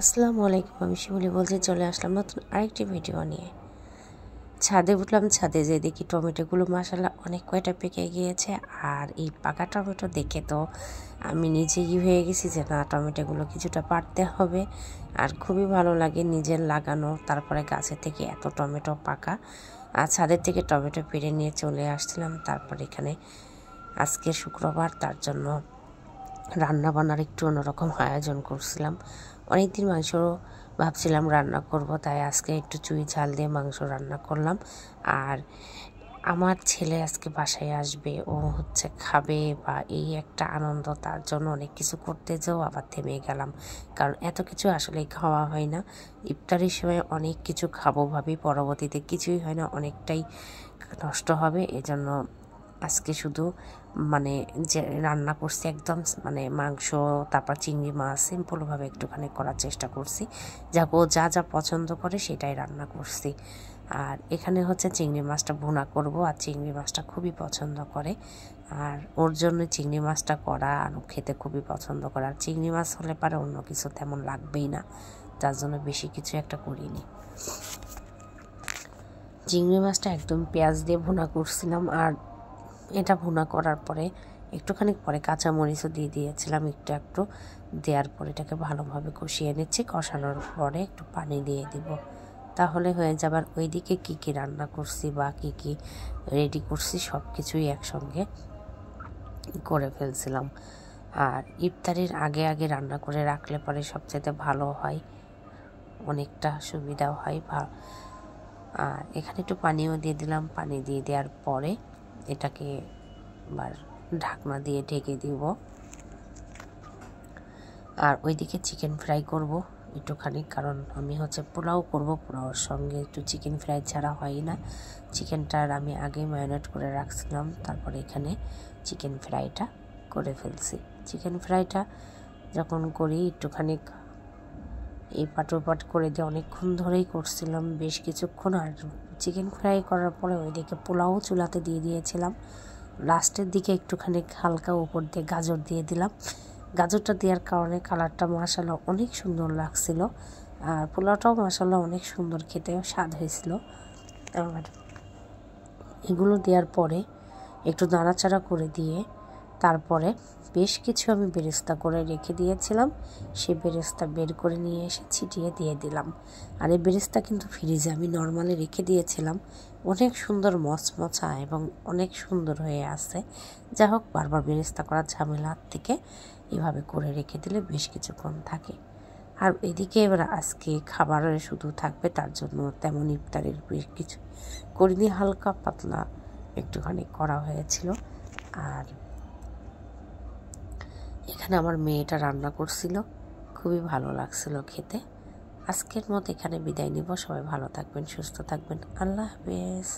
আসসালামু আলাইকুম। আমি শিমুলি বলছি, চলে আসলাম নতুন আরেকটি ভিডিও নিয়ে। ছাদে উঠলাম, ছাদে যেয়ে দেখি টমেটোগুলো মাশাআল্লাহ অনেক কয়টা পেকে গিয়েছে। আর এই পাকা টমেটো দেখে তো আমি নিজেই হয়ে গেছি যে না, টমেটোগুলো কিছুটা পারতে হবে। আর খুবই ভালো লাগে নিজের লাগানো, তারপরে গাছে থেকে এত টমেটো পাকা। আর ছাদের থেকে টমেটো পেড়ে নিয়ে চলে আসছিলাম। তারপর এখানে আজকে শুক্রবার, তার জন্য রান্না বান্নার একটু অন্যরকম আয়োজন করছিলাম। অনেকদিন মাংস ভাবছিলাম রান্না করব, তাই আজকে একটু চুই ঝাল দিয়ে মাংস রান্না করলাম। আর আমার ছেলে আজকে বাসায় আসবে, ও খাবে বা এই একটা আনন্দ, তার জন্য অনেক কিছু করতে যাও, আবার থেমে গেলাম। কারণ এত কিছু আসলে খাওয়া হয় না। ইফতারির সময় অনেক কিছু খাবো ভাবি, পরবর্তীতে কিছুই হয় না, অনেকটাই নষ্ট হবে। এজন্য আজকে শুধু যে রান্না করছি একদম মাংস, তারপর চিংড়ি মাছ সিম্পলভাবে একটুখানি করার চেষ্টা করছি। ও যা যা পছন্দ করে সেটাই রান্না করছি। আর এখানে চিংড়ি মাছটা ভুনা করব, আর চিংড়ি মাছটা খুবই পছন্দ করে। আর ওর জন্য চিংড়ি মাছটা করা, আর ও খেতে খুবই পছন্দ করে। আর চিংড়ি মাছ হলে পারে অন্য কিছু তেমন লাগবেই না, তার জন্য বেশি কিছু একটা করিনি। চিংড়ি মাছটা একদম পেঁয়াজ দিয়ে ভুনা করছিলাম। আর এটা ভুনা করার পরে একটুখানি পরে কাঁচামরিচও দিয়ে দিয়েছিলাম, একটু দেওয়ার পরে এটাকে ভালোভাবে কষিয়ে নিচ্ছি। কষানোর পরে একটু পানি দিয়ে দিব, তাহলে হয়ে যাবার। ওইদিকে কি কি রান্না করছি বা কি কি রেডি করছি সব কিছুই একসঙ্গে করে ফেলছিলাম। আর ইফতারির আগে আগে রান্না করে রাখলে পরে সবচেয়ে ভালো হয়, অনেকটা সুবিধাও হয়। আর এখানে একটু পানিও দিয়ে দিলাম। পানি দিয়ে দেওয়ার পরে এটাকে আবার ঢাকনা দিয়ে ঢেকে দিব। আর ওইদিকে চিকেন ফ্রাই করব একটুখানি, কারণ আমি পোলাও করব। পোলাওর সঙ্গে একটু চিকেন ফ্রাই ছাড়া হয় না। চিকেনটার আমি আগে ম্যারিনেট করে রাখছিলাম, তারপরে এখানে চিকেন ফ্রাইটা করে ফেলছি। চিকেন ফ্রাইটা যখন করি একটুখানি এই পাট করে দিয়ে অনেকক্ষণ ধরেই করছিলাম, বেশ কিছুক্ষণ। আর চিকেন ফ্রাই করার পরে ওইদিকে পোলাও চুলাতে দিয়ে দিয়েছিলাম। লাস্টের দিকে একটুখানি হালকা উপর দিয়ে গাজর দিয়ে দিলাম। গাজরটা দেওয়ার কারণে কালারটা মাশাআল্লাহ অনেক সুন্দর লাগছিল। আর পোলাওটাও মাশাআল্লাহ অনেক সুন্দর, খেতেও স্বাদ হয়েছিল। আর এগুলো দেওয়ার পরে একটু নাড়াচাড়া করে দিয়ে তারপরে বেশ কিছু আমি বেরেস্তা করে রেখে দিয়েছিলাম, সেই বেরেস্তা বের করে নিয়ে এসে ছিটিয়ে দিয়ে দিলাম। আর এই বেরেস্তা কিন্তু ফ্রিজে আমি নর্মালি রেখে দিয়েছিলাম, অনেক সুন্দর মচমচা এবং অনেক সুন্দর হয়ে আসে। যা হোক, বারবার বেরেস্তা করার ঝামেলার থেকে এভাবে করে রেখে দিলে বেশ কিছুক্ষণ থাকে। আর এদিকে এবার আজকে খাবারের শুধু থাকবে, তার জন্য তেমন ইফতারের বেশ কিছু করিনি, হালকা পাতলা একটুখানি করা হয়েছিল। আর এখানে আমার মেয়েটা রান্না করছিল, খুবই ভালো লাগছিল খেতে। আজকের মতো এখানে বিদায় নিব। সবাই ভালো থাকবেন, সুস্থ থাকবেন। আল্লাহ হাফেজ।